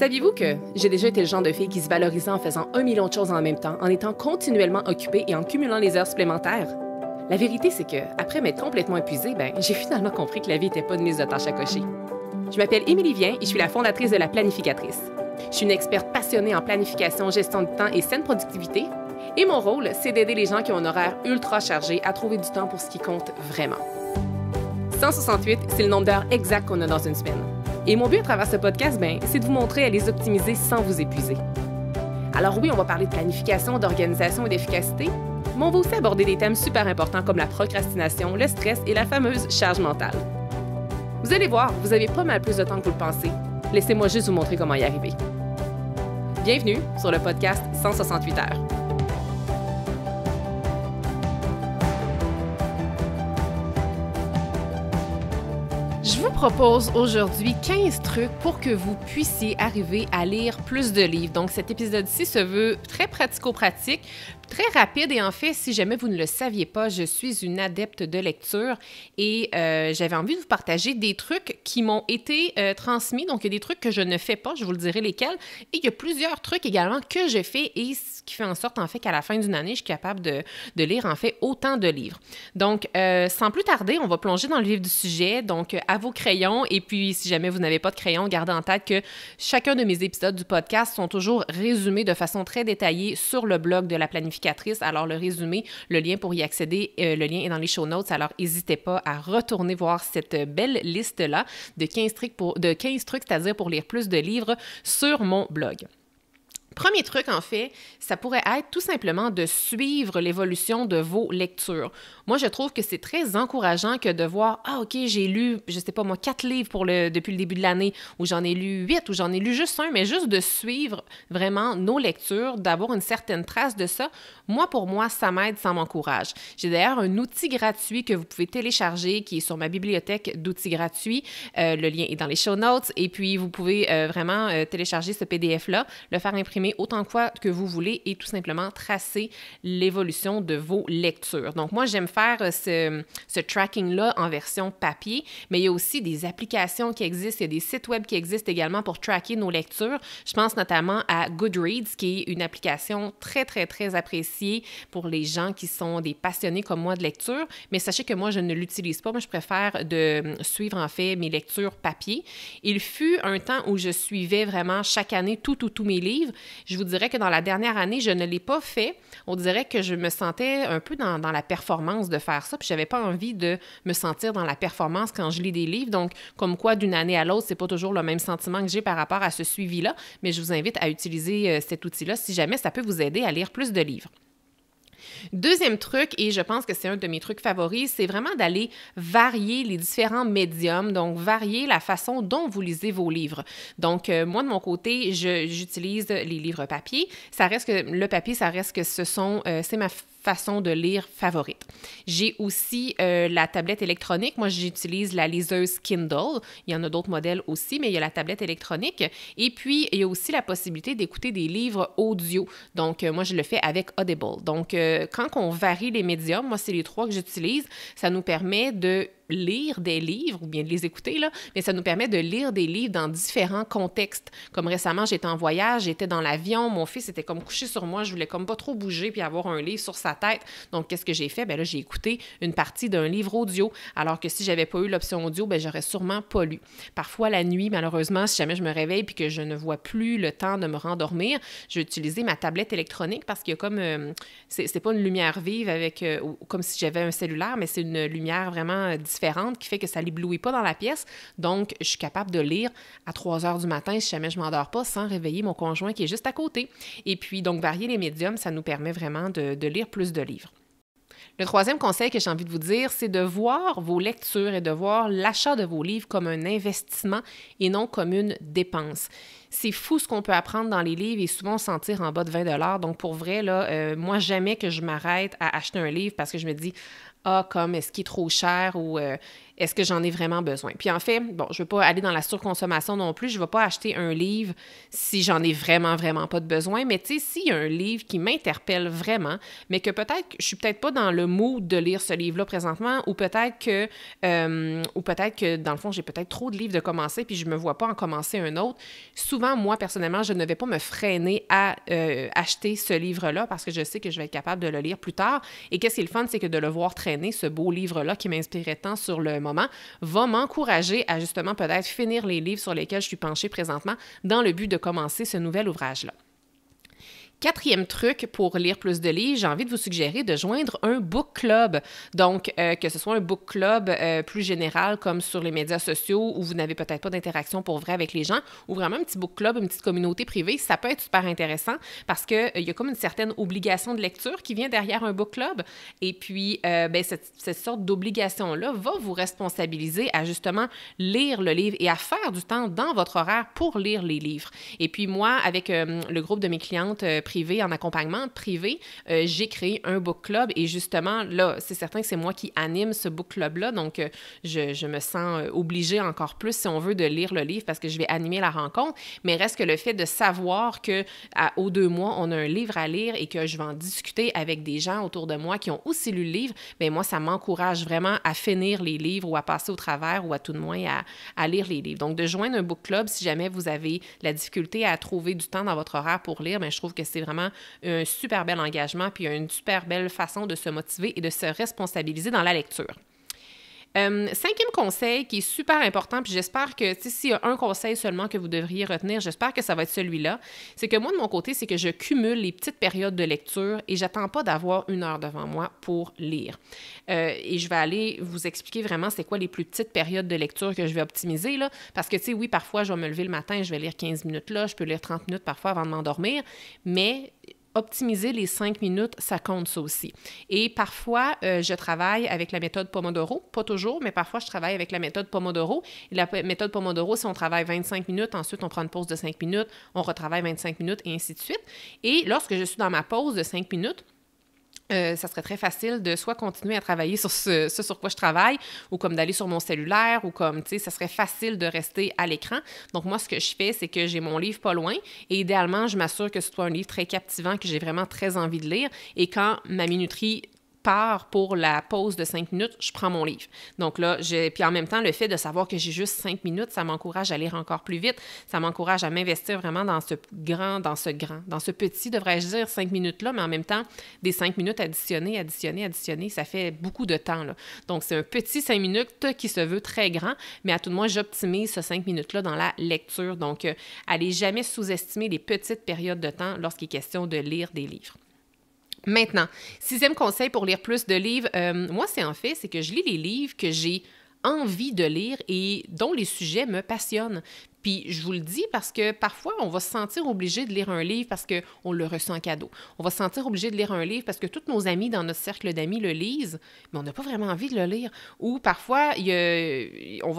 Saviez-vous que j'ai déjà été le genre de fille qui se valorisait en faisant 1 million de choses en même temps, en étant continuellement occupée et en cumulant les heures supplémentaires? La vérité, c'est que, après m'être complètement épuisée, j'ai finalement compris que la vie n'était pas une liste de tâches à cocher. Je m'appelle Émilie Vien et je suis la fondatrice de La Planificatrice. Je suis une experte passionnée en planification, gestion du temps et saine productivité. Et mon rôle, c'est d'aider les gens qui ont un horaire ultra chargé à trouver du temps pour ce qui compte vraiment. 168, c'est le nombre d'heures exact qu'on a dans une semaine. Et mon but à travers ce podcast, c'est de vous montrer à les optimiser sans vous épuiser. Alors oui, on va parler de planification, d'organisation et d'efficacité, mais on va aussi aborder des thèmes super importants comme la procrastination, le stress et la fameuse charge mentale. Vous allez voir, vous avez pas mal plus de temps que vous le pensez. Laissez-moi juste vous montrer comment y arriver. Bienvenue sur le podcast 168 heures. Je vous propose aujourd'hui 15 trucs pour que vous puissiez arriver à lire plus de livres. Donc, cet épisode-ci se veut très pratico-pratique, très rapide et en fait, si jamais vous ne le saviez pas, je suis une adepte de lecture et j'avais envie de vous partager des trucs qui m'ont été transmis. Donc, il y a des trucs que je ne fais pas, je vous le dirai lesquels. Et il y a plusieurs trucs également que je fais et ce qui fait en sorte en fait qu'à la fin d'une année, je suis capable de lire en fait autant de livres. Donc, sans plus tarder, on va plonger dans le vif du sujet. Donc, à vos crayons et puis si jamais vous n'avez pas de crayon, gardez en tête que chacun de mes épisodes du podcast sont toujours résumés de façon très détaillée sur le blog de La Planificatrice. Alors le résumé, le lien pour y accéder, le lien est dans les show notes. Alors n'hésitez pas à retourner voir cette belle liste-là de 15 trucs, c'est-à-dire pour lire plus de livres sur mon blog. Premier truc, en fait, ça pourrait être tout simplement de suivre l'évolution de vos lectures. Moi, je trouve que c'est très encourageant que de voir « Ah, OK, j'ai lu, je sais pas moi, 4 livres depuis le début de l'année, ou j'en ai lu 8, ou j'en ai lu juste un », mais juste de suivre vraiment nos lectures, d'avoir une certaine trace de ça. Moi, pour moi, ça m'aide, ça m'encourage. J'ai d'ailleurs un outil gratuit que vous pouvez télécharger qui est sur ma bibliothèque d'outils gratuits. Le lien est dans les show notes. Et puis, vous pouvez vraiment télécharger ce PDF-là, le faire imprimer autant de fois que vous voulez et tout simplement tracer l'évolution de vos lectures. Donc, moi, j'aime faire ce tracking-là en version papier, mais il y a aussi des applications qui existent, il y a des sites web qui existent également pour tracker nos lectures. Je pense notamment à Goodreads, qui est une application très, très, très appréciée pour les gens qui sont des passionnés comme moi de lecture, mais sachez que moi, je ne l'utilise pas. Moi, je préfère de suivre, en fait, mes lectures papier. Il fut un temps où je suivais vraiment chaque année tous mes livres. Je vous dirais que dans la dernière année, je ne l'ai pas fait. On dirait que je me sentais un peu dans la performance de faire ça, puis je n'avais pas envie de me sentir dans la performance quand je lis des livres. Donc, comme quoi, d'une année à l'autre, c'est pas toujours le même sentiment que j'ai par rapport à ce suivi-là, mais je vous invite à utiliser cet outil-là si jamais ça peut vous aider à lire plus de livres. Deuxième truc, et je pense que c'est un de mes trucs favoris, c'est vraiment d'aller varier les différents médiums, donc varier la façon dont vous lisez vos livres. Donc, moi, de mon côté, j'utilise les livres papier. Le papier, c'est ma façon de lire favorite. J'ai aussi la tablette électronique. Moi, j'utilise la liseuse Kindle. Il y en a d'autres modèles aussi, mais il y a la tablette électronique. Et puis, il y a aussi la possibilité d'écouter des livres audio. Donc, moi, je le fais avec Audible. Donc, quand on varie les médiums, moi, c'est les 3 que j'utilise, ça nous permet de lire des livres, ou bien de les écouter, là, mais ça nous permet de lire des livres dans différents contextes. Comme récemment, j'étais en voyage, j'étais dans l'avion, mon fils était comme couché sur moi, je voulais comme pas trop bouger puis avoir un livre sur sa tête. Donc, qu'est-ce que j'ai fait? Là, j'ai écouté une partie d'un livre audio, alors que si j'avais pas eu l'option audio, j'aurais sûrement pas lu. Parfois, la nuit, malheureusement, si jamais je me réveille puis que je ne vois plus le temps de me rendormir, je vais utiliser ma tablette électronique parce qu'il y a comme... c'est pas une lumière vive comme si j'avais un cellulaire, mais c'est une lumière vraiment différente qui fait que ça l'éblouit pas dans la pièce. Donc, je suis capable de lire à 3 heures du matin si jamais je m'endors pas sans réveiller mon conjoint qui est juste à côté. Et puis, donc, varier les médiums, ça nous permet vraiment de lire plus de livres. Le troisième conseil que j'ai envie de vous dire, c'est de voir vos lectures et de voir l'achat de vos livres comme un investissement et non comme une dépense. C'est fou ce qu'on peut apprendre dans les livres et souvent s'en tire en bas de 20 $. Donc, pour vrai, là, moi, jamais que je m'arrête à acheter un livre parce que je me dis « Ah, comme est-ce qu'il est trop cher » ou est-ce que j'en ai vraiment besoin? Puis en fait, bon, je ne veux pas aller dans la surconsommation non plus, je ne vais pas acheter un livre si j'en ai vraiment, vraiment pas de besoin, mais tu sais, s'il y a un livre qui m'interpelle vraiment, mais que peut-être que je suis peut-être pas dans le mood de lire ce livre-là présentement, ou peut-être que dans le fond, j'ai peut-être trop de livres de commencer, puis je me vois pas en commencer un autre, souvent souvent, moi, personnellement, je ne vais pas me freiner à acheter ce livre-là parce que je sais que je vais être capable de le lire plus tard. Et qu'est-ce qui est le fun, c'est que de le voir traîner, ce beau livre-là qui m'inspirait tant sur le moment, va m'encourager à justement peut-être finir les livres sur lesquels je suis penchée présentement dans le but de commencer ce nouvel ouvrage-là. Quatrième truc pour lire plus de livres, j'ai envie de vous suggérer de joindre un book club. Donc, que ce soit un book club plus général comme sur les médias sociaux où vous n'avez peut-être pas d'interaction pour vrai avec les gens ou vraiment un petit book club, une petite communauté privée, ça peut être super intéressant parce qu'il y a comme une certaine obligation de lecture qui vient derrière un book club. Et puis, cette sorte d'obligation-là va vous responsabiliser à justement lire le livre et à faire du temps dans votre horaire pour lire les livres. Et puis moi, avec le groupe de mes clientes privé, en accompagnement privé, j'ai créé un book club et justement, là, c'est certain que c'est moi qui anime ce book club-là, donc je me sens obligée encore plus, si on veut, de lire le livre parce que je vais animer la rencontre, mais reste que le fait de savoir qu'aux 2 mois, on a un livre à lire et que je vais en discuter avec des gens autour de moi qui ont aussi lu le livre, bien moi, ça m'encourage vraiment à finir les livres ou à passer au travers ou à tout de moins à lire les livres. Donc, de joindre un book club, si jamais vous avez la difficulté à trouver du temps dans votre horaire pour lire, bien, je trouve que c'est vraiment un super bel engagement puis une super belle façon de se motiver et de se responsabiliser dans la lecture. 5e conseil qui est super important, puis j'espère que s'il y a un conseil seulement que vous devriez retenir, j'espère que ça va être celui-là, c'est que moi, de mon côté, c'est que je cumule les petites périodes de lecture et j'attends pas d'avoir 1 heure devant moi pour lire. Et je vais aller vous expliquer vraiment c'est quoi les plus petites périodes de lecture que je vais optimiser, là, parce que, oui, parfois, je vais me lever le matin, je vais lire 15 minutes là, je peux lire 30 minutes parfois avant de m'endormir, mais optimiser les 5 minutes, ça compte ça aussi. Et parfois, je travaille avec la méthode Pomodoro. Pas toujours, mais parfois, je travaille avec la méthode Pomodoro. Et la méthode Pomodoro, si on travaille 25 minutes, ensuite, on prend une pause de 5 minutes, on retravaille 25 minutes, et ainsi de suite. Et lorsque je suis dans ma pause de 5 minutes, ça serait très facile de soit continuer à travailler sur ce sur quoi je travaille ou comme d'aller sur mon cellulaire ou comme, ça serait facile de rester à l'écran. Donc, moi, ce que je fais, c'est que j'ai mon livre pas loin et idéalement, je m'assure que ce soit un livre très captivant, que j'ai vraiment très envie de lire. Et quand ma minuterie part pour la pause de 5 minutes, je prends mon livre. Donc là, puis en même temps, le fait de savoir que j'ai juste 5 minutes, ça m'encourage à lire encore plus vite, ça m'encourage à m'investir vraiment dans ce petit, devrais-je dire, 5 minutes-là, mais en même temps, des 5 minutes additionnées, ça fait beaucoup de temps, là. Donc, c'est un petit 5 minutes qui se veut très grand, mais à tout le moins, j'optimise ce 5 minutes-là dans la lecture. Donc, allez jamais sous-estimer les petites périodes de temps lorsqu'il est question de lire des livres. Maintenant, 6e conseil pour lire plus de livres, moi, c'est que je lis les livres que j'ai envie de lire et dont les sujets me passionnent. Puis je vous le dis parce que parfois, on va se sentir obligé de lire un livre parce qu'on le reçoit en cadeau. On va se sentir obligé de lire un livre parce que tous nos amis dans notre cercle d'amis le lisent, mais on n'a pas vraiment envie de le lire. Ou parfois, on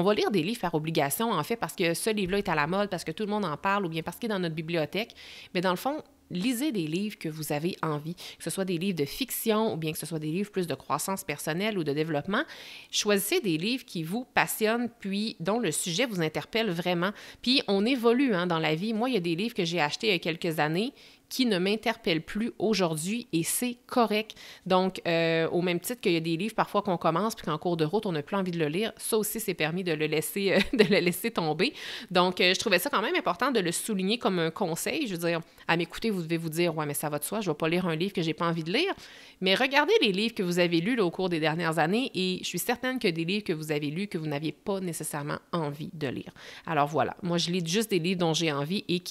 va lire des livres par obligation, en fait, parce que ce livre-là est à la mode, parce que tout le monde en parle ou bien parce qu'il est dans notre bibliothèque. Mais dans le fond, lisez des livres que vous avez envie, que ce soit des livres de fiction ou bien que ce soit des livres plus de croissance personnelle ou de développement. Choisissez des livres qui vous passionnent puis dont le sujet vous interpelle vraiment. Puis on évolue dans la vie. Moi, il y a des livres que j'ai achetés il y a quelques années qui ne m'interpelle plus aujourd'hui et c'est correct. Donc, au même titre qu'il y a des livres parfois qu'on commence puis qu'en cours de route, on n'a plus envie de le lire, ça aussi, c'est permis de le laisser tomber. Donc, je trouvais ça quand même important de le souligner comme un conseil. Je veux dire, à m'écouter, vous devez vous dire « Ouais, mais ça va de soi, je ne vais pas lire un livre que je n'ai pas envie de lire. » Mais regardez les livres que vous avez lus là, au cours des dernières années et je suis certaine qu'il y a des livres que vous avez lus que vous n'aviez pas nécessairement envie de lire. Alors voilà, moi, je lis juste des livres dont j'ai envie et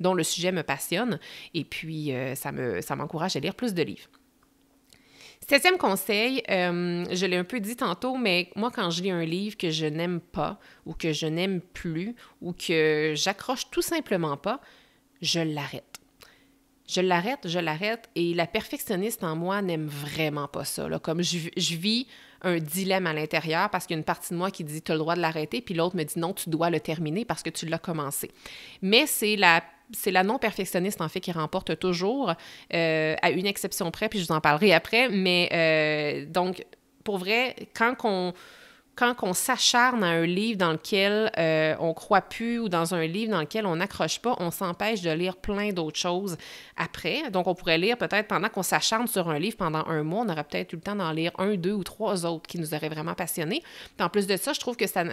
dont le sujet me passionne. Et puis, ça m'encourage à lire plus de livres. 7e conseil, je l'ai un peu dit tantôt, mais moi, quand je lis un livre que je n'aime pas ou que je n'aime plus ou que j'accroche tout simplement pas, je l'arrête. Je l'arrête et la perfectionniste en moi n'aime vraiment pas ça. Là. Comme je vis un dilemme à l'intérieur parce qu'il y a une partie de moi qui dit « tu as le droit de l'arrêter », puis l'autre me dit « non, tu dois le terminer parce que tu l'as commencé ». Mais c'est la non-perfectionniste, en fait, qui remporte toujours, à une exception près, puis je vous en parlerai après. Mais donc, pour vrai, quand quand on s'acharne à un livre dans lequel on croit plus ou dans un livre dans lequel on n'accroche pas, on s'empêche de lire plein d'autres choses après. Donc, on pourrait lire peut-être pendant qu'on s'acharne sur un livre pendant un mois, on aurait peut-être eu le temps d'en lire 1, 2 ou 3 autres qui nous auraient vraiment passionnés. Puis en plus de ça, je trouve que ça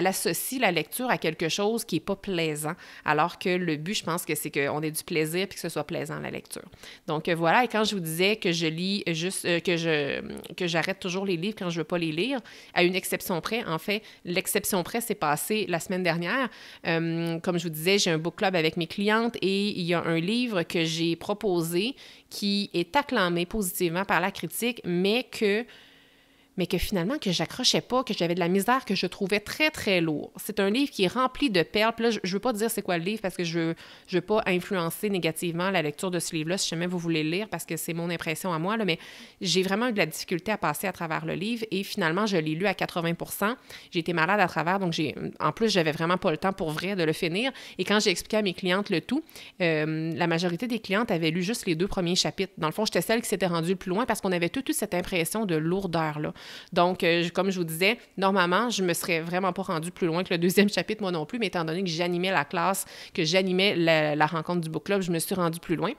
l'associe la lecture à quelque chose qui n'est pas plaisant, alors que le but, je pense que c'est qu'on ait du plaisir puis que ce soit plaisant la lecture. Donc voilà, et quand je vous disais que je lis juste, que j'arrête toujours les livres quand je ne veux pas les lire, à une exception près, en fait, l'exception près s'est passée la semaine dernière. Comme je vous disais, j'ai un book club avec mes clientes et il y a un livre que j'ai proposé qui est acclamé positivement par la critique, mais que finalement, que j'accrochais pas, que j'avais de la misère, que je trouvais très, très lourd. C'est un livre qui est rempli de perles. Puis là, je veux pas dire c'est quoi le livre parce que je veux pas influencer négativement la lecture de ce livre-là, si jamais vous voulez le lire, parce que c'est mon impression à moi, là, mais j'ai vraiment eu de la difficulté à passer à travers le livre et finalement, je l'ai lu à 80%. J'ai été malade à travers, donc en plus, j'avais vraiment pas le temps pour vrai de le finir. Et quand j'ai expliqué à mes clientes le tout, la majorité des clientes avaient lu juste les 2 premiers chapitres. Dans le fond, j'étais celle qui s'était rendue le plus loin parce qu'on avait toute cette impression de lourdeur-là. Donc, comme je vous disais, normalement, je me serais vraiment pas rendue plus loin que le 2e chapitre, moi non plus, mais étant donné que j'animais la classe, que j'animais la rencontre du book club, je me suis rendue plus loin.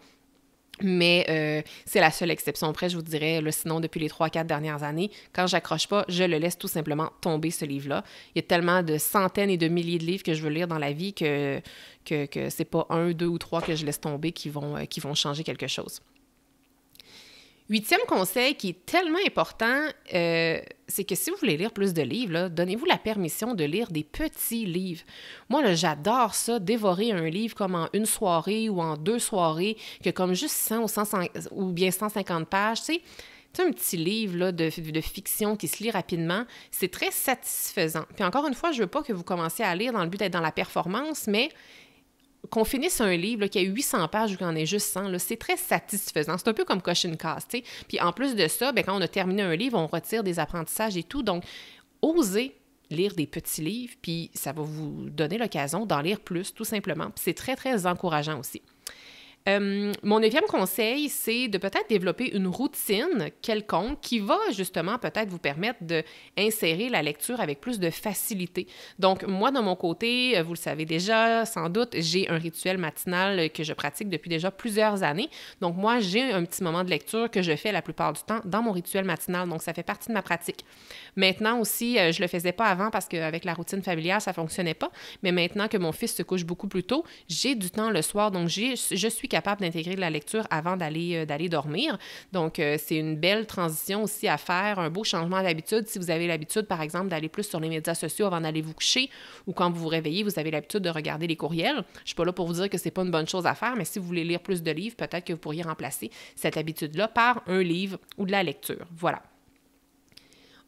Mais c'est la seule exception près, je vous dirais. Là, sinon, depuis les 3-4 dernières années, quand j'accroche pas, je le laisse tout simplement tomber, ce livre-là. Il y a tellement de centaines et de milliers de livres que je veux lire dans la vie que c'est pas 1, 2 ou 3 que je laisse tomber qui vont changer quelque chose. 8e conseil qui est tellement important, c'est que si vous voulez lire plus de livres, là, donnez-vous la permission de lire des petits livres. Moi, là, j'adore ça, dévorer un livre comme en une soirée ou en 2 soirées, que comme juste 100 ou bien 150 pages, tu sais. C'est un petit livre là, de fiction qui se lit rapidement. C'est très satisfaisant. Puis encore une fois, je ne veux pas que vous commenciez à lire dans le but d'être dans la performance, mais qu'on finisse un livre là, qui a 800 pages ou qu'il en ait juste 100, là, c'est très satisfaisant. C'est un peu comme cocher une case, tu sais. Puis en plus de ça, bien, quand on a terminé un livre, on retire des apprentissages et tout. Donc, osez lire des petits livres, puis ça va vous donner l'occasion d'en lire plus, tout simplement. Puis c'est très, très encourageant aussi. Mon 9e conseil, c'est de peut-être développer une routine quelconque qui va justement peut-être vous permettre d'insérer la lecture avec plus de facilité. Donc, moi, de mon côté, vous le savez déjà, sans doute, j'ai un rituel matinal que je pratique depuis déjà plusieurs années. Donc, moi, j'ai un petit moment de lecture que je fais la plupart du temps dans mon rituel matinal. Donc, ça fait partie de ma pratique. Maintenant aussi, je le faisais pas avant parce qu'avec la routine familiale, ça fonctionnait pas. Mais maintenant que mon fils se couche beaucoup plus tôt, j'ai du temps le soir. Donc, je suis capable d'intégrer de la lecture avant d'aller dormir. Donc, c'est une belle transition aussi à faire, un beau changement d'habitude. Si vous avez l'habitude, par exemple, d'aller plus sur les médias sociaux avant d'aller vous coucher ou quand vous vous réveillez, vous avez l'habitude de regarder les courriels. Je ne suis pas là pour vous dire que c'est pas une bonne chose à faire, mais si vous voulez lire plus de livres, peut-être que vous pourriez remplacer cette habitude-là par un livre ou de la lecture. Voilà.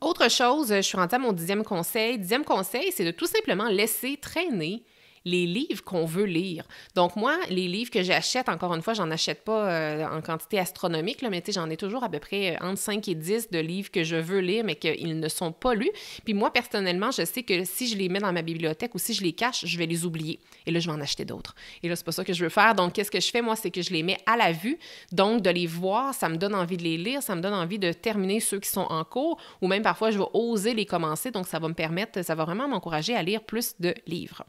Autre chose, je suis rendue à mon 10e conseil. 10e conseil, c'est de tout simplement laisser traîner les livres qu'on veut lire. Donc, moi, les livres que j'achète, encore une fois, j'en achète pas en quantité astronomique, là, mais tu sais, j'en ai toujours à peu près entre 5 et 10 de livres que je veux lire, mais qu'ils ne sont pas lus. Puis moi, personnellement, je sais que si je les mets dans ma bibliothèque ou si je les cache, je vais les oublier. Et là, je vais en acheter d'autres. Et là, c'est pas ça que je veux faire. Donc, qu'est-ce que je fais, moi, c'est que je les mets à la vue. Donc, de les voir, ça me donne envie de les lire, ça me donne envie de terminer ceux qui sont en cours, ou même parfois, je vais oser les commencer. Donc, ça va me permettre, ça va vraiment m'encourager à lire plus de livres.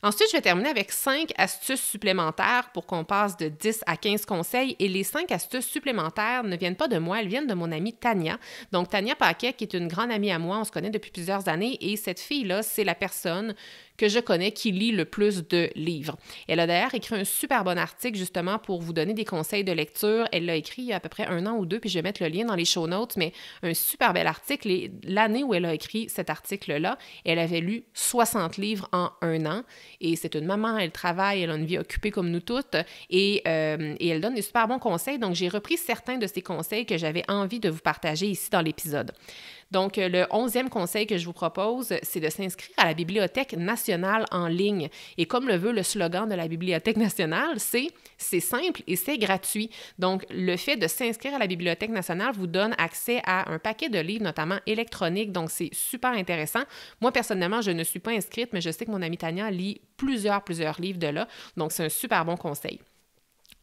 Ensuite, je vais terminer avec 5 astuces supplémentaires pour qu'on passe de 10 à 15 conseils. Et les 5 astuces supplémentaires ne viennent pas de moi, elles viennent de mon amie Tania. Donc, Tania Paquet, qui est une grande amie à moi, on se connaît depuis plusieurs années. Et cette fille-là, c'est la personne que je connais qui lit le plus de livres. Elle a d'ailleurs écrit un super bon article justement pour vous donner des conseils de lecture. Elle l'a écrit il y a à peu près 1 an ou 2, puis je vais mettre le lien dans les show notes, mais un super bel article. Et l'année où elle a écrit cet article-là, elle avait lu 60 livres en 1 an. Et c'est une maman, elle travaille, elle a une vie occupée comme nous toutes et elle donne des super bons conseils. Donc, j'ai repris certains de ces conseils que j'avais envie de vous partager ici dans l'épisode. Donc, le 11e conseil que je vous propose, c'est de s'inscrire à la Bibliothèque nationale en ligne. Et comme le veut le slogan de la Bibliothèque nationale, c'est simple et c'est gratuit. Donc, le fait de s'inscrire à la Bibliothèque nationale vous donne accès à un paquet de livres, notamment électroniques. Donc, c'est super intéressant. Moi, personnellement, je ne suis pas inscrite, mais je sais que mon amie Tania lit plusieurs livres de là. Donc, c'est un super bon conseil.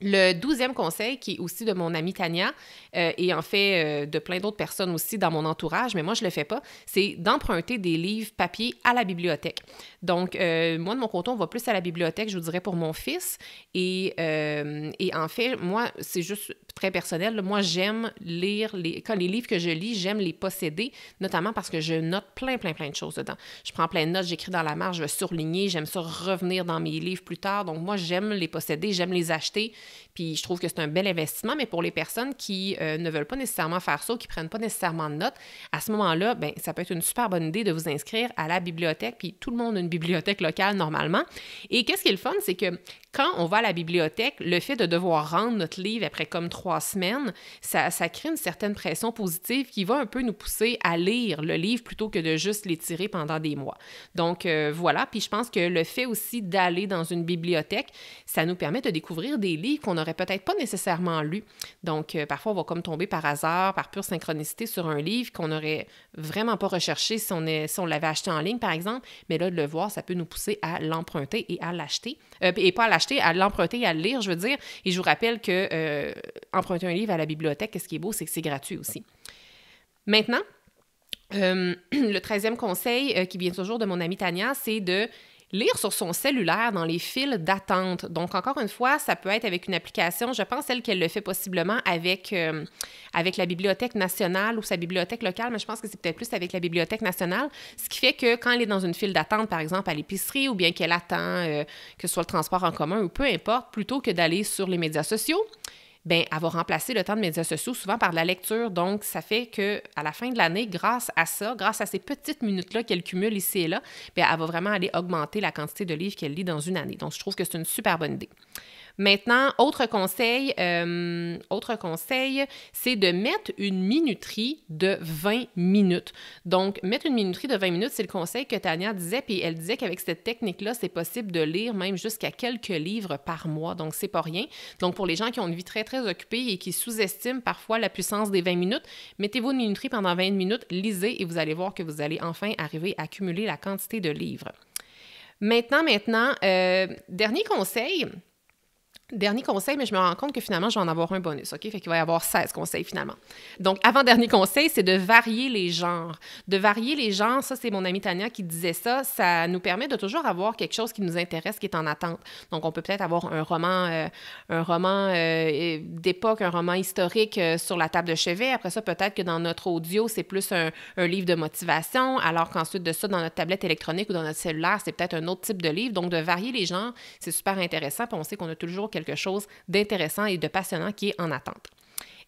Le 12e conseil, qui est aussi de mon amie Tania, et en fait de plein d'autres personnes aussi dans mon entourage, mais moi je le fais pas, c'est d'emprunter des livres papier à la bibliothèque. Donc, moi de mon côté, on va plus à la bibliothèque, je vous dirais, pour mon fils. Et en fait, moi, c'est juste très personnel, là. Moi, j'aime lire, quand les livres que je lis, j'aime les posséder, notamment parce que je note plein de choses dedans. Je prends plein de notes, j'écris dans la marge, je vais surligner, j'aime ça revenir dans mes livres plus tard. Donc, moi, j'aime les posséder, j'aime les acheter. Puis je trouve que c'est un bel investissement, mais pour les personnes qui ne veulent pas nécessairement faire ça ou qui ne prennent pas nécessairement de notes, à ce moment-là, bien, ça peut être une super bonne idée de vous inscrire à la bibliothèque. Puis tout le monde a une bibliothèque locale normalement. Et qu'est-ce qui est le fun, c'est que quand on va à la bibliothèque, le fait de devoir rendre notre livre après comme 3 semaines, ça crée une certaine pression positive qui va un peu nous pousser à lire le livre plutôt que de juste l'étirer pendant des mois. Donc voilà, puis je pense que le fait aussi d'aller dans une bibliothèque, ça nous permet de découvrir des livres qu'on n'aurait peut-être pas nécessairement lus. Donc parfois, on va comme tomber par hasard, par pure synchronicité sur un livre qu'on n'aurait vraiment pas recherché si on l'avait acheté en ligne, par exemple, mais là, de le voir, ça peut nous pousser à l'emprunter et à l'acheter. Et pas à l'acheter, à l'emprunter et à le lire, je veux dire. Et je vous rappelle que emprunter un livre à la bibliothèque, ce qui est beau, c'est que c'est gratuit aussi. Maintenant, le 13e conseil qui vient toujours de mon amie Tania, c'est de lire sur son cellulaire dans les files d'attente. Donc, encore une fois, ça peut être avec une application. Je pense, elle, qu'elle le fait possiblement avec la Bibliothèque nationale ou sa bibliothèque locale, mais je pense que c'est peut-être plus avec la Bibliothèque nationale. Ce qui fait que quand elle est dans une file d'attente, par exemple, à l'épicerie ou bien qu'elle attend que ce soit le transport en commun ou peu importe, plutôt que d'aller sur les médias sociaux, bien, elle va remplacer le temps de médias sociaux souvent par de la lecture. Donc, ça fait qu'à la fin de l'année, grâce à ça, grâce à ces petites minutes-là qu'elle cumule ici et là, bien, elle va vraiment aller augmenter la quantité de livres qu'elle lit dans une année. Donc, je trouve que c'est une super bonne idée. Maintenant, autre conseil, c'est de mettre une minuterie de 20 minutes. Donc, mettre une minuterie de 20 minutes, c'est le conseil que Tania disait, puis elle disait qu'avec cette technique-là, c'est possible de lire même jusqu'à quelques livres par mois, donc c'est pas rien. Donc, pour les gens qui ont une vie très occupée et qui sous-estiment parfois la puissance des 20 minutes, mettez-vous une minuterie pendant 20 minutes, lisez et vous allez voir que vous allez enfin arriver à cumuler la quantité de livres. Maintenant, dernier conseil, mais je me rends compte que finalement, je vais en avoir un bonus, OK? Fait qu'il va y avoir 16 conseils finalement. Donc, avant-dernier conseil, c'est de varier les genres. De varier les genres, ça, c'est mon amie Tania qui disait ça, ça nous permet de toujours avoir quelque chose qui nous intéresse, qui est en attente. Donc, on peut peut-être avoir un roman d'époque, un roman historique sur la table de chevet. Après ça, peut-être que dans notre audio, c'est plus un livre de motivation, alors qu'ensuite de ça, dans notre tablette électronique ou dans notre cellulaire, c'est peut-être un autre type de livre. Donc, de varier les genres, c'est super intéressant, puis on sait qu'on a toujours quelque chose d'intéressant et de passionnant qui est en attente.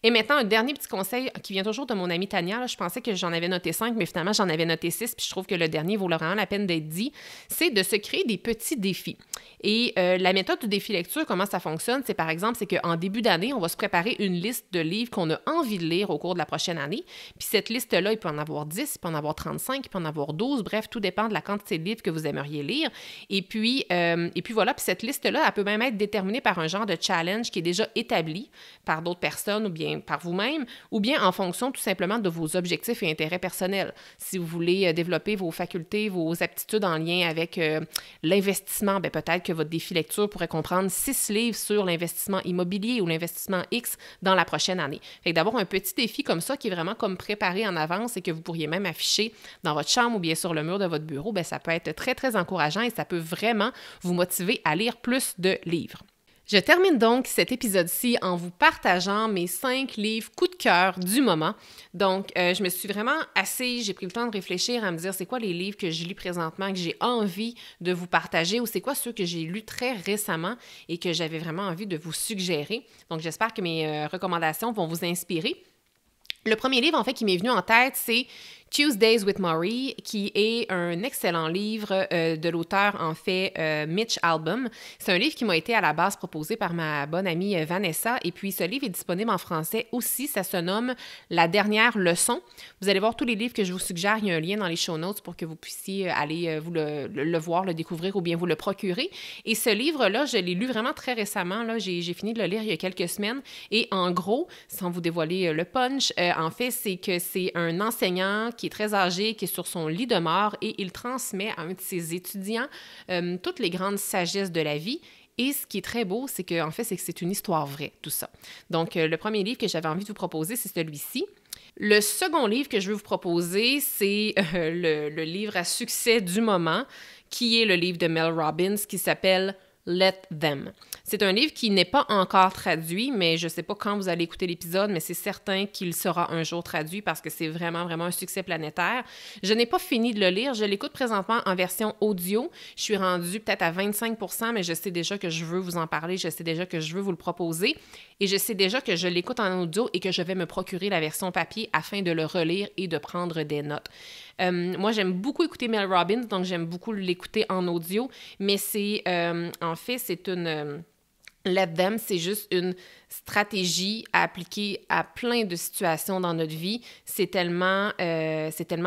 Et maintenant, un dernier petit conseil qui vient toujours de mon amie Tania. Là, je pensais que j'en avais noté 5, mais finalement, j'en avais noté 6, puis je trouve que le dernier vaut vraiment la peine d'être dit. C'est de se créer des petits défis. Et la méthode du défi lecture, comment ça fonctionne? C'est par exemple, c'est qu'en début d'année, on va se préparer une liste de livres qu'on a envie de lire au cours de la prochaine année. Puis cette liste-là, il peut en avoir 10, il peut en avoir 35, il peut en avoir 12. Bref, tout dépend de la quantité de livres que vous aimeriez lire. Et puis voilà, puis cette liste-là, elle peut même être déterminée par un genre de challenge qui est déjà établi par d'autres personnes ou bien par vous-même, ou bien en fonction tout simplement de vos objectifs et intérêts personnels. Si vous voulez développer vos facultés, vos aptitudes en lien avec l'investissement, bien peut-être que votre défi lecture pourrait comprendre 6 livres sur l'investissement immobilier ou l'investissement X dans la prochaine année. Fait que d'avoir un petit défi comme ça qui est vraiment comme préparé en avance et que vous pourriez même afficher dans votre chambre ou bien sur le mur de votre bureau, bien ça peut être très encourageant et ça peut vraiment vous motiver à lire plus de livres. Je termine donc cet épisode-ci en vous partageant mes 5 livres coup de cœur du moment. Donc, je me suis vraiment assise, j'ai pris le temps de réfléchir à me dire c'est quoi les livres que je lis présentement, que j'ai envie de vous partager ou c'est quoi ceux que j'ai lus très récemment et que j'avais vraiment envie de vous suggérer. Donc, j'espère que mes recommandations vont vous inspirer. Le premier livre, en fait, qui m'est venu en tête, c'est Tuesdays with Morrie, qui est un excellent livre de l'auteur, en fait, Mitch Albom. C'est un livre qui m'a été à la base proposé par ma bonne amie Vanessa. Et puis, ce livre est disponible en français aussi. Ça se nomme La dernière leçon. Vous allez voir tous les livres que je vous suggère. Il y a un lien dans les show notes pour que vous puissiez aller vous le voir, le découvrir ou bien vous le procurer. Et ce livre-là, je l'ai lu vraiment très récemment. Là, j'ai fini de le lire il y a quelques semaines. Et en gros, sans vous dévoiler le punch, en fait, c'est que c'est un enseignant qui est très âgé, qui est sur son lit de mort et il transmet à un de ses étudiants toutes les grandes sagesses de la vie. Et ce qui est très beau, c'est que, en fait, c'est que c'est une histoire vraie, tout ça. Donc, le premier livre que j'avais envie de vous proposer, c'est celui-ci. Le second livre que je veux vous proposer, c'est le livre à succès du moment, qui est le livre de Mel Robbins, qui s'appelle Let Them. C'est un livre qui n'est pas encore traduit, mais je ne sais pas quand vous allez écouter l'épisode, mais c'est certain qu'il sera un jour traduit parce que c'est vraiment, vraiment un succès planétaire. Je n'ai pas fini de le lire. Je l'écoute présentement en version audio. Je suis rendue peut-être à 25%, mais je sais déjà que je veux vous en parler. Je sais déjà que je veux vous le proposer. Et je sais déjà que je l'écoute en audio et que je vais me procurer la version papier afin de le relire et de prendre des notes. Moi, j'aime beaucoup écouter Mel Robbins, donc j'aime beaucoup l'écouter en audio, mais c'est, en fait, c'est une... Let Them, c'est juste une stratégie à appliquer à plein de situations dans notre vie. C'est tellement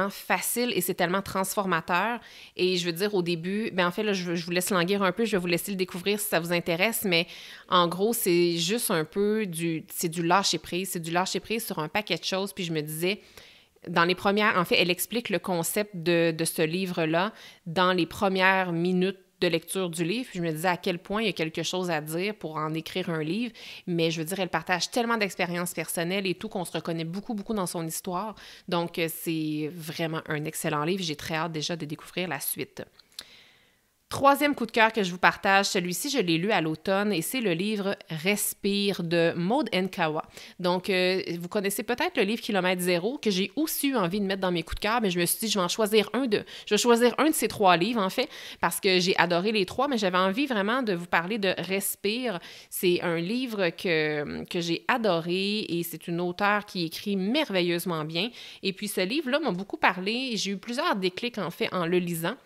facile et c'est tellement transformateur. Et je veux dire, au début, en fait, là, je vous laisse languir un peu, je vais vous laisser le découvrir si ça vous intéresse, mais en gros, c'est juste un peu du lâcher-prise. C'est du lâcher-prise sur un paquet de choses. Puis je me disais... Dans les premières, en fait, elle explique le concept de ce livre-là dans les premières minutes de lecture du livre. Je me disais à quel point il y a quelque chose à dire pour en écrire un livre, mais je veux dire, elle partage tellement d'expériences personnelles et tout qu'on se reconnaît beaucoup, beaucoup dans son histoire. Donc, c'est vraiment un excellent livre. J'ai très hâte déjà de découvrir la suite. Troisième coup de cœur que je vous partage, celui-ci, je l'ai lu à l'automne et c'est le livre « Respire » de Maud Nkawa. Donc, vous connaissez peut-être le livre « Kilomètre zéro » que j'ai aussi eu envie de mettre dans mes coups de cœur, mais je me suis dit, je vais choisir un de ces 3 livres, en fait, parce que j'ai adoré les 3, mais j'avais envie vraiment de vous parler de « Respire ». C'est un livre que j'ai adoré et c'est une auteure qui écrit merveilleusement bien. Et puis, ce livre-là m'a beaucoup parlé. J'ai eu plusieurs déclics, en fait, en le lisant.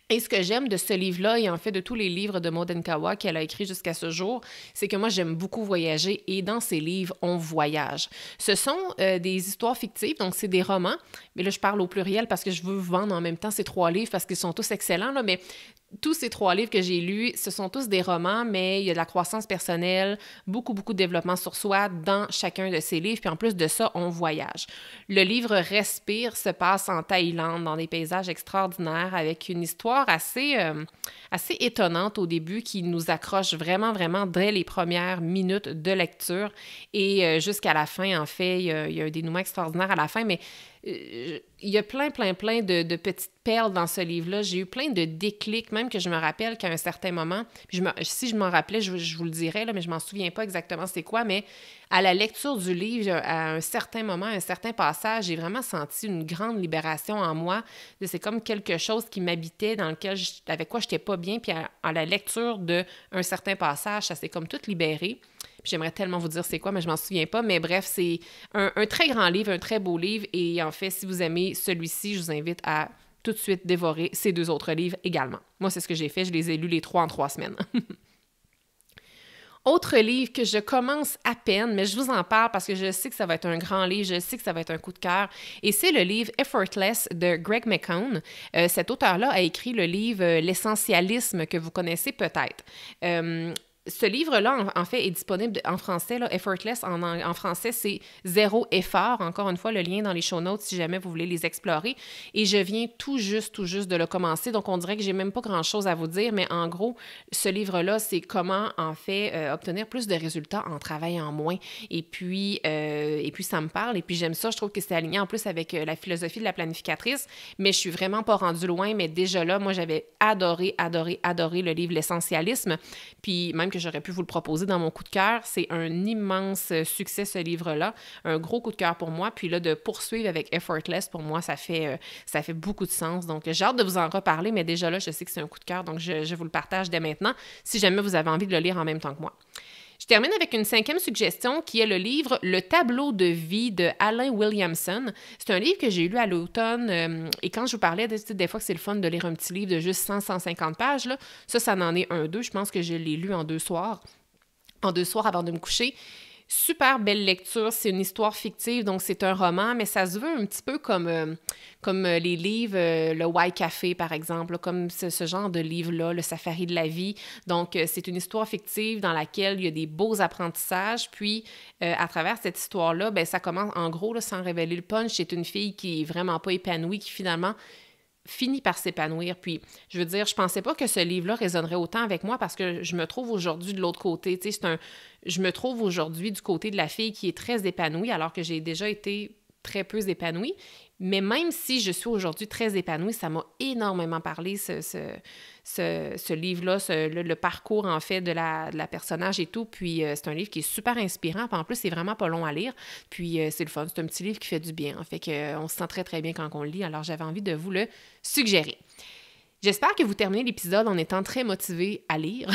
Et ce que j'aime de ce livre-là, et en fait de tous les livres de Maud Nkawa qu'elle a écrits jusqu'à ce jour, c'est que moi, j'aime beaucoup voyager et dans ces livres, on voyage. Ce sont des histoires fictives, donc c'est des romans, mais là, je parle au pluriel parce que je veux vendre en même temps ces 3 livres parce qu'ils sont tous excellents, là, mais tous ces 3 livres que j'ai lus, ce sont tous des romans, mais il y a de la croissance personnelle, beaucoup, beaucoup de développement sur soi dans chacun de ces livres, puis en plus de ça, on voyage. Le livre « Respire » se passe en Thaïlande, dans des paysages extraordinaires, avec une histoire assez étonnante au début, qui nous accroche vraiment, vraiment dès les premières minutes de lecture, et jusqu'à la fin, en fait, il y a un dénouement extraordinaire à la fin, mais il y a plein de petites perles dans ce livre-là. J'ai eu plein de déclics, même que je me rappelle qu'à un certain moment, puis si je m'en rappelais, je vous le dirais, là, mais je m'en souviens pas exactement c'est quoi, mais à la lecture du livre, à un certain moment, à un certain passage, j'ai vraiment senti une grande libération en moi. C'est comme quelque chose qui m'habitait, avec quoi je n'étais pas bien, puis à la lecture d'un certain passage, ça s'est comme tout libéré. Puis j'aimerais tellement vous dire c'est quoi, mais je m'en souviens pas. Mais bref, c'est un très grand livre, un très beau livre. Et en fait, si vous aimez celui-ci, je vous invite à tout de suite dévorer ces 2 autres livres également. Moi, c'est ce que j'ai fait. Je les ai lus les 3 en 3 semaines. Autre livre que je commence à peine, mais je vous en parle parce que je sais que ça va être un grand livre, je sais que ça va être un coup de cœur, et c'est le livre « Effortless » de Greg McKeown. Cet auteur-là a écrit le livre « L'essentialisme » que vous connaissez peut-être. Ce livre-là, en fait, est disponible en français. Là, Effortless, en français, c'est « Zéro effort ». Encore une fois, le lien dans les show notes si jamais vous voulez les explorer. Et je viens tout juste de le commencer. Donc, on dirait que j'ai même pas grand-chose à vous dire. Mais en gros, ce livre-là, c'est comment, en fait, obtenir plus de résultats en travaillant moins. Et puis, ça me parle. Et puis, j'aime ça. Je trouve que c'est aligné en plus avec la philosophie de la planificatrice. Mais je suis vraiment pas rendue loin. Mais déjà là, moi, j'avais adoré le livre « L'essentialisme ». Puis, même que j'aurais pu vous le proposer dans mon coup de cœur. C'est un immense succès, ce livre-là. Un gros coup de cœur pour moi. Puis là, de poursuivre avec Effortless, pour moi, ça fait beaucoup de sens. Donc, j'ai hâte de vous en reparler, mais déjà là, je sais que c'est un coup de cœur, donc je vous le partage dès maintenant, si jamais vous avez envie de le lire en même temps que moi. Je termine avec une 5e suggestion qui est le livre « Le tableau de vie » de Alain Williamson. C'est un livre que j'ai lu à l'automne et quand je vous parlais des fois que c'est le fun de lire un petit livre de juste 100-150 pages, là, ça en est un 2. Je pense que je l'ai lu en 2 soirs avant de me coucher. Super belle lecture, c'est une histoire fictive, donc c'est un roman, mais ça se veut un petit peu comme les livres, le Why Café par exemple, là, comme ce genre de livre-là, le Safari de la vie. Donc c'est une histoire fictive dans laquelle il y a des beaux apprentissages, puis à travers cette histoire-là, ben, ça commence en gros, là, sans révéler le punch, c'est une fille qui est vraiment pas épanouie, qui finalement finit par s'épanouir. Puis, je veux dire, je pensais pas que ce livre-là résonnerait autant avec moi parce que je me trouve aujourd'hui de l'autre côté. Tu sais, je me trouve aujourd'hui du côté de la fille qui est très épanouie alors que j'ai déjà été très peu épanouie. Mais même si je suis aujourd'hui très épanouie, ça m'a énormément parlé, ce livre-là, le parcours, en fait, de la personnage et tout. Puis, c'est un livre qui est super inspirant. Puis, en plus, c'est vraiment pas long à lire. Puis, c'est le fun. C'est un petit livre qui fait du bien. En fait, on se sent très, très bien quand on le lit. Alors, j'avais envie de vous le suggérer. J'espère que vous terminez l'épisode en étant très motivé à lire.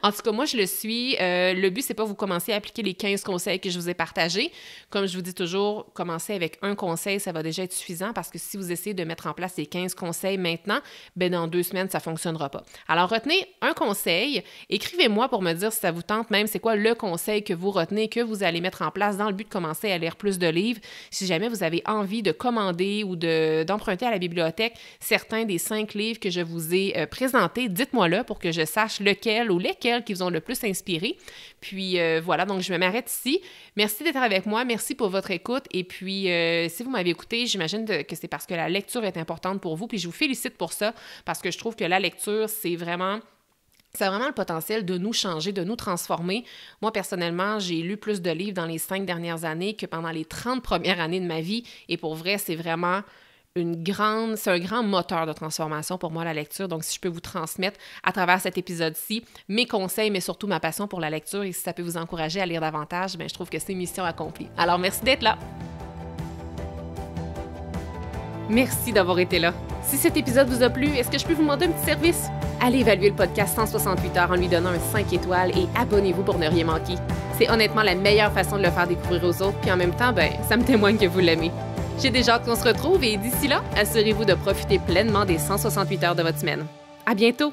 En tout cas, moi, je le suis. Le but, c'est pas vous commencer à appliquer les 15 conseils que je vous ai partagés. Comme je vous dis toujours, commencer avec un conseil, ça va déjà être suffisant parce que si vous essayez de mettre en place les 15 conseils maintenant, ben dans 2 semaines, ça fonctionnera pas. Alors, retenez un conseil. Écrivez-moi pour me dire si ça vous tente, même c'est quoi le conseil que vous retenez, que vous allez mettre en place dans le but de commencer à lire plus de livres. Si jamais vous avez envie de commander ou d'emprunter à la bibliothèque certains des 5 livres que je vous ai présentés, dites-moi-le pour que je sache lequel ou lesquels qui vous ont le plus inspiré. Puis voilà, donc je m'arrête ici. Merci d'être avec moi, merci pour votre écoute. Et puis, si vous m'avez écouté, j'imagine que c'est parce que la lecture est importante pour vous. Puis je vous félicite pour ça, parce que je trouve que la lecture, ça a vraiment le potentiel de nous changer, de nous transformer. Moi, personnellement, j'ai lu plus de livres dans les 5 dernières années que pendant les 30 premières années de ma vie. Et pour vrai, c'est vraiment c'est un grand moteur de transformation pour moi, la lecture. Donc, si je peux vous transmettre à travers cet épisode-ci mes conseils, mais surtout ma passion pour la lecture, et si ça peut vous encourager à lire davantage, bien, je trouve que c'est mission accomplie. Alors, merci d'être là! Merci d'avoir été là. Si cet épisode vous a plu, est-ce que je peux vous demander un petit service? Allez évaluer le podcast 168 heures en lui donnant un 5 étoiles et abonnez-vous pour ne rien manquer. C'est honnêtement la meilleure façon de le faire découvrir aux autres, puis en même temps, ben, ça me témoigne que vous l'aimez. J'ai déjà hâte qu'on se retrouve et d'ici là, assurez-vous de profiter pleinement des 168 heures de votre semaine. À bientôt!